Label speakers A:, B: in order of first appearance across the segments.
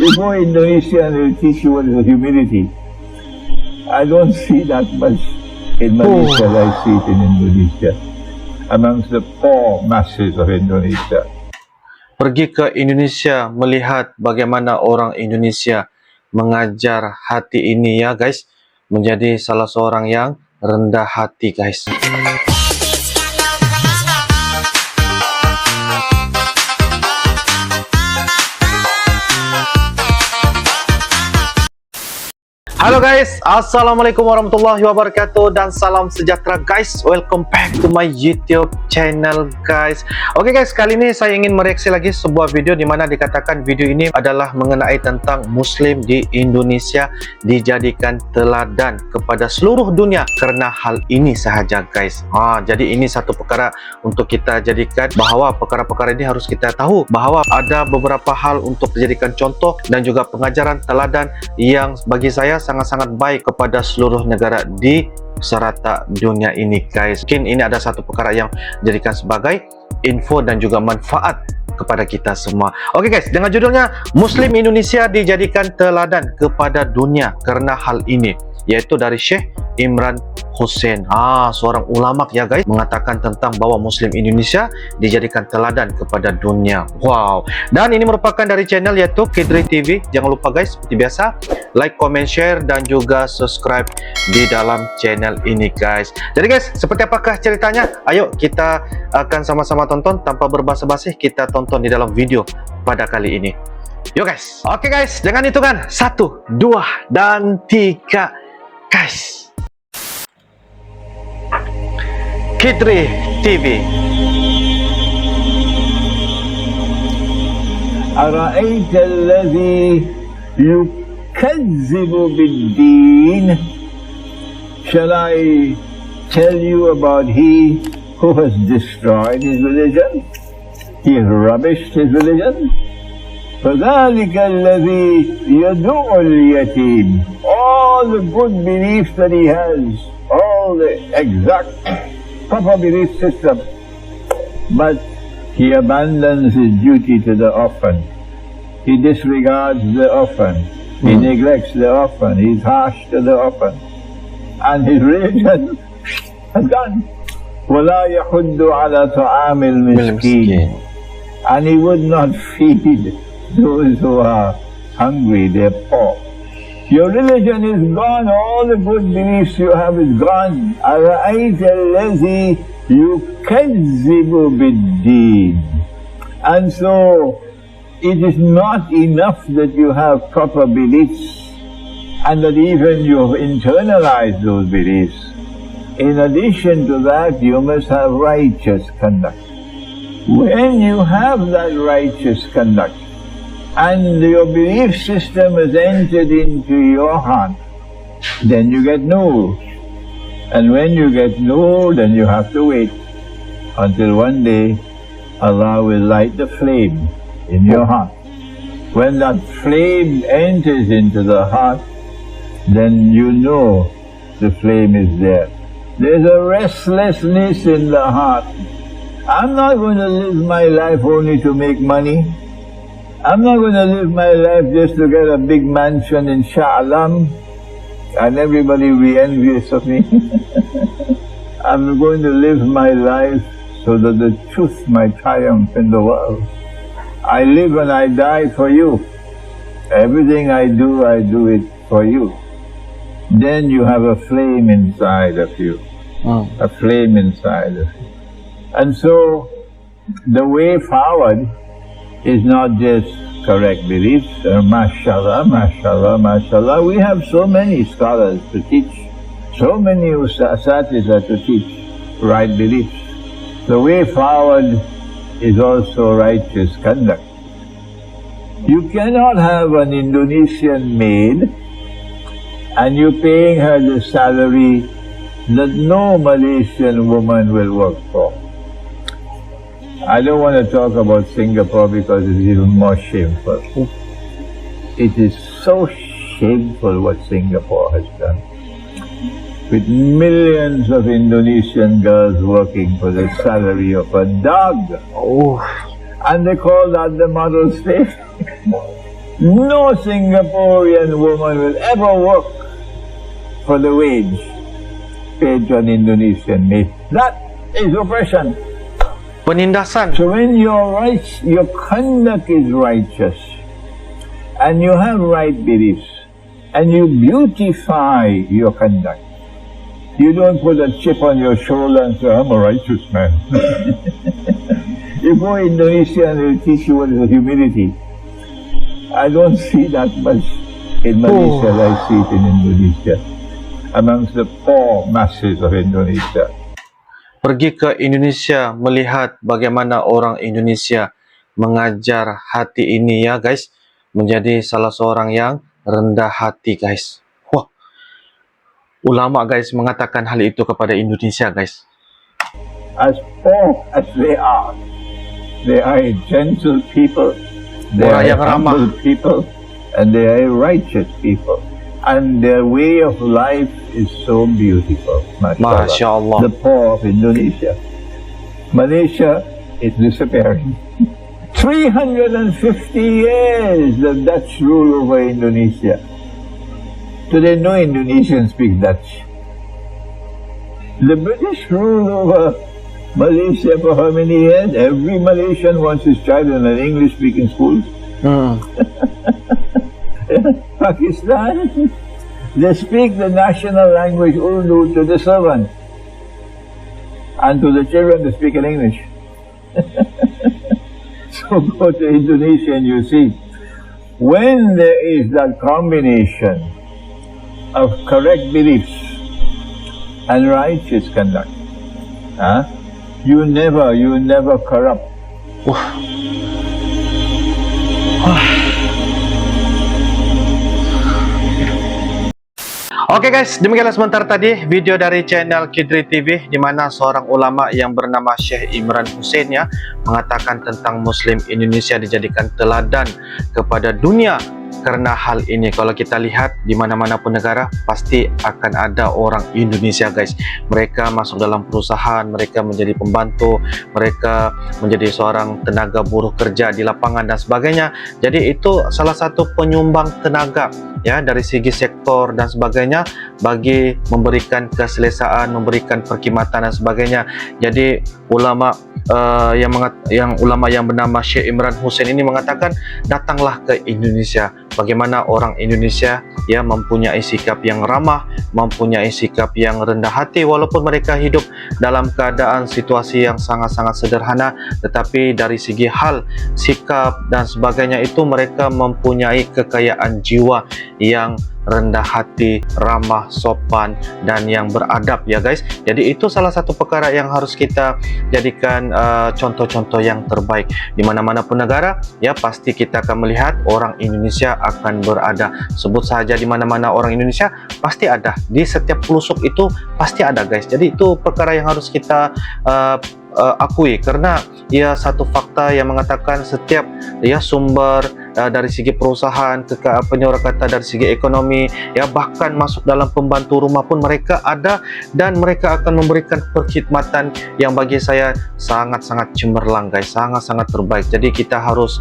A: Before Indonesia will teach you what is humility. I don't see that much in Malaysia as I see it in Indonesia, amongst the poor masses of Indonesia.
B: Pergi ke Indonesia, melihat bagaimana orang Indonesia mengajar hati ini ya guys, menjadi salah seorang yang rendah hati guys. Halo guys, assalamualaikum warahmatullahi wabarakatuh dan salam sejahtera guys. Welcome back to my YouTube channel guys. Oke guys, kali ini saya ingin mereaksi lagi sebuah video di mana dikatakan video ini adalah mengenai tentang Muslim di Indonesia dijadikan teladan kepada seluruh dunia karena hal ini sahaja guys. Jadi ini satu perkara untuk kita jadikan, bahwa perkara-perkara ini harus kita tahu bahwa ada beberapa hal untuk dijadikan contoh dan juga pengajaran teladan yang bagi saya sangat-sangat baik kepada seluruh negara di serata dunia ini guys. Mungkin ini ada satu perkara yang dijadikan sebagai info dan juga manfaat kepada kita semua. Oke guys, dengan judulnya Muslim Indonesia dijadikan teladan kepada dunia karena hal ini, yaitu dari Syekh Imran Hussein, seorang ulama ya guys, mengatakan tentang bahwa Muslim Indonesia dijadikan teladan kepada dunia. Wow. Dan ini merupakan dari channel yaitu Kidri TV. Jangan lupa guys, seperti biasa, like, comment, share dan juga subscribe di dalam channel ini guys. Jadi guys, seperti apakah ceritanya? Ayo kita akan sama-sama tonton tanpa berbasa-basi. Kita tonton di dalam video pada kali ini. Yuk guys. Oke guys, dengan hitungan 1, 2 dan 3 guys. Kidri TV.
A: أرأيت الذي يكذب بالدين? Shall I tell you about he who has destroyed his religion? He has rubbished his religion. فذلك الذي يدعو اليتيم. All the good beliefs that he has, all the exact proper belief system, but he abandons his duty to the orphan. He disregards the orphan. He neglects the orphan. He's harsh to the orphan. And his religion has gone. وَلَا يَحُدُّ عَلَى طَعَامِ الْمِسْكِينِ. And he would not feed those who are hungry, they're poor. Your religion is gone, all the good beliefs you have is gone. أَرَأَيْتَ الَّذِي يُكَذِّبُ بِالدِّينِ. And so, it is not enough that you have proper beliefs and that even you have internalized those beliefs. In addition to that, you must have righteous conduct. When you have that righteous conduct, and your belief system has entered into your heart, then you get nur. And when you get nur, then you have to wait until one day Allah will light the flame in your heart. When that flame enters into the heart, then you know the flame is there. There's a restlessness in the heart. I'm not going to live my life only to make money. I'm not going to live my life just to get a big mansion in Shah Alam and everybody will be envious of me. I'm going to live my life so that the truth might triumph in the world. I live and I die for you. Everything I do it for you. Then you have a flame inside of you. A flame inside of you. And so, the way forward is not just correct beliefs. Mashallah, mashallah, mashallah. We have so many scholars to teach, so many asatizah to teach right beliefs. The way forward is also righteous conduct. You cannot have an Indonesian maid and you're paying her the salary that no Malaysian woman will work for. I don't want to talk about Singapore because it's even more shameful. It is so shameful what Singapore has done. With millions of Indonesian girls working for the salary of a dog. And they call that the model state. No Singaporean woman will ever work for the wage paid to an Indonesian maid. That is oppression.
B: Penindasan.
A: So when your conduct is righteous, and you have right beliefs, and you beautify your conduct, you don't put a chip on your shoulder and say, I'm a righteous man. You go to Indonesia and they'll teach you what is humility. I don't see that much in Malaysia as I see it in Indonesia, amongst the poor masses of Indonesia.
B: Pergi ke Indonesia, melihat bagaimana orang Indonesia mengajar hati ini ya guys, menjadi salah seorang yang rendah hati guys. Wah, ulama guys mengatakan hal itu kepada Indonesia guys.
A: As poor as they are a gentle people, they
B: Orang
A: are
B: yang
A: humble
B: ramah.
A: people, and they are righteous people. And their way of life is so beautiful.
B: Masya Allah.
A: The poor of Indonesia. Malaysia is disappearing. 350 years the Dutch rule over Indonesia. Today no Indonesian speak Dutch. The British rule over Malaysia for how many years? Every Malaysian wants his child in an English-speaking school. Pakistan, they speak the national language Urdu to the servants, and to the children they speak in English. So go to Indonesia and you see, when there is that combination of correct beliefs and righteous conduct, you never corrupt.
B: Oke guys, demikianlah sebentar tadi video dari channel Kidri TV, di mana seorang ulama yang bernama Syekh Imran Hussein ya mengatakan tentang Muslim Indonesia dijadikan teladan kepada dunia. Karena hal ini kalau kita lihat di mana-mana pun negara pasti akan ada orang Indonesia guys. Mereka masuk dalam perusahaan, mereka menjadi pembantu, mereka menjadi seorang tenaga buruh kerja di lapangan dan sebagainya. Jadi itu salah satu penyumbang tenaga ya dari segi sektor dan sebagainya bagi memberikan keselesaan, memberikan perkhidmatan dan sebagainya. Jadi ulama ulama yang bernama Syekh Imran Hussein ini mengatakan, datanglah ke Indonesia. Bagaimana orang Indonesia ya mempunyai sikap yang ramah, mempunyai sikap yang rendah hati, walaupun mereka hidup dalam keadaan situasi yang sangat-sangat sederhana, tetapi dari segi hal, sikap dan sebagainya itu mereka mempunyai kekayaan jiwa yang rendah hati, ramah, sopan dan yang beradab ya guys. Jadi itu salah satu perkara yang harus kita jadikan contoh-contoh yang terbaik di mana-mana pun negara ya. Pasti kita akan melihat orang Indonesia akan berada. Sebut saja di mana-mana orang Indonesia pasti ada, di setiap pelosok itu pasti ada guys. Jadi itu perkara yang harus kita akui, karena ya satu fakta yang mengatakan setiap ya sumber dari segi perusahaan, orang kata dari segi ekonomi ya, bahkan masuk dalam pembantu rumah pun mereka ada, dan mereka akan memberikan perkhidmatan yang bagi saya sangat-sangat cemerlang guys, sangat-sangat terbaik. Jadi kita harus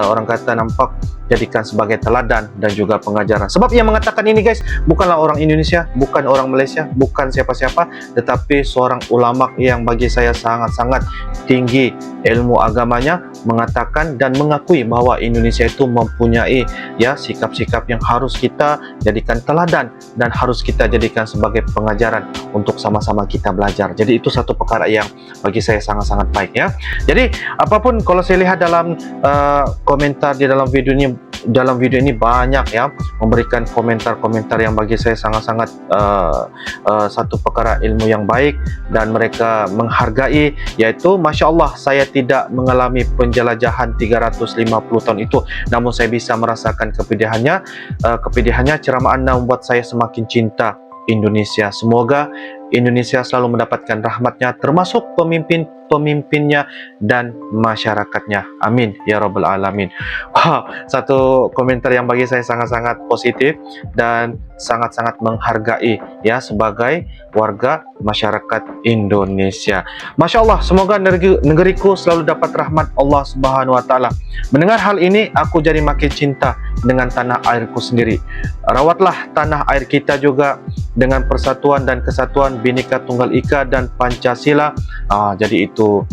B: orang kata nampak jadikan sebagai teladan dan juga pengajaran. Sebab yang mengatakan ini guys bukanlah orang Indonesia, bukan orang Malaysia, bukan siapa-siapa, tetapi seorang ulama yang bagi saya sangat-sangat tinggi ilmu agamanya, mengatakan dan mengakui bahwa Indonesia itu mempunyai ya sikap-sikap yang harus kita jadikan teladan dan harus kita jadikan sebagai pengajaran untuk sama-sama kita belajar. Jadi itu satu perkara yang bagi saya sangat-sangat baik ya. Jadi apapun, kalau saya lihat dalam komentar di dalam video ini banyak ya memberikan komentar-komentar yang bagi saya sangat-sangat satu perkara ilmu yang baik, dan mereka menghargai, yaitu Masya Allah, saya tidak mengalami penjelajahan 350 tahun itu, namun saya bisa merasakan kepedihannya. Ceramah Anda membuat saya semakin cinta Indonesia. Semoga Indonesia selalu mendapatkan rahmatnya, termasuk pemimpinnya dan masyarakatnya. Amin ya rabbal alamin. Wow, satu komentar yang bagi saya sangat-sangat positif dan sangat-sangat menghargai ya sebagai warga masyarakat Indonesia. Masya Allah, semoga negeriku selalu dapat rahmat Allah Subhanahu Wa Taala. Mendengar hal ini, aku jadi makin cinta dengan tanah airku sendiri. Rawatlah tanah air kita juga dengan persatuan dan kesatuan Bhinneka Tunggal Ika dan Pancasila. Jadi itu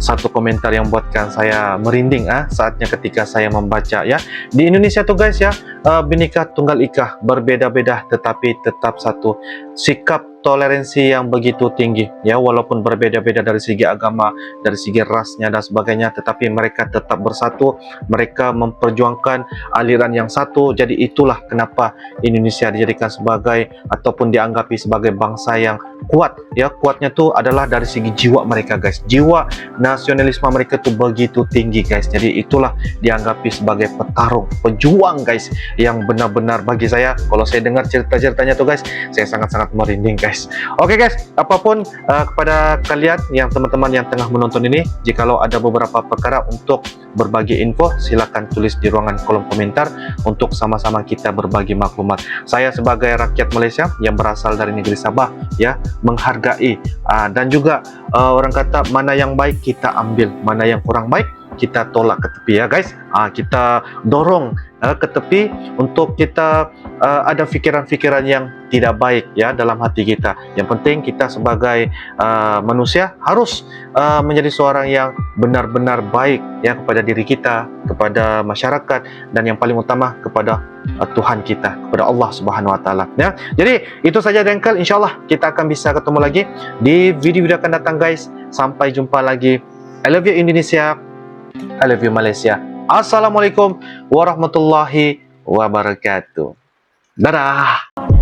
B: satu komentar yang buatkan saya merinding saatnya ketika saya membaca ya. Di Indonesia tuh guys ya, Bhinneka Tunggal Ika, berbeda-beda tetapi tetap satu. Sikap toleransi yang begitu tinggi ya, walaupun berbeda-beda dari segi agama, dari segi rasnya dan sebagainya, tetapi mereka tetap bersatu. Mereka memperjuangkan aliran yang satu. Jadi itulah kenapa Indonesia dijadikan sebagai ataupun dianggapi sebagai bangsa yang kuat ya. Kuatnya tuh adalah dari segi jiwa mereka guys. Jiwa nasionalisme mereka tuh begitu tinggi guys. Jadi itulah dianggapi sebagai petarung, pejuang guys, yang benar-benar bagi saya, kalau saya dengar cerita-ceritanya tuh guys, saya sangat-sangat merinding guys. Oke guys, apapun kepada kalian yang teman-teman yang tengah menonton ini, jikalau ada beberapa perkara untuk berbagi info, silakan tulis di ruangan kolom komentar untuk sama-sama kita berbagi maklumat. Saya sebagai rakyat Malaysia yang berasal dari negeri Sabah ya, menghargai dan juga orang kata mana yang baik kita ambil, mana yang kurang baik kita tolak ke tepi ya guys. Kita dorong ke tepi untuk kita ada fikiran-fikiran yang tidak baik ya dalam hati kita. Yang penting kita sebagai manusia harus menjadi seorang yang benar-benar baik ya kepada diri kita, kepada masyarakat, dan yang paling utama kepada Tuhan kita, kepada Allah Subhanahu Wa Taala ya. Jadi itu saja Dengkel, insyaallah kita akan bisa ketemu lagi di video-video akan datang guys. Sampai jumpa lagi. I love you Indonesia, I love you Malaysia. Assalamualaikum warahmatullahi wabarakatuh. Dadah.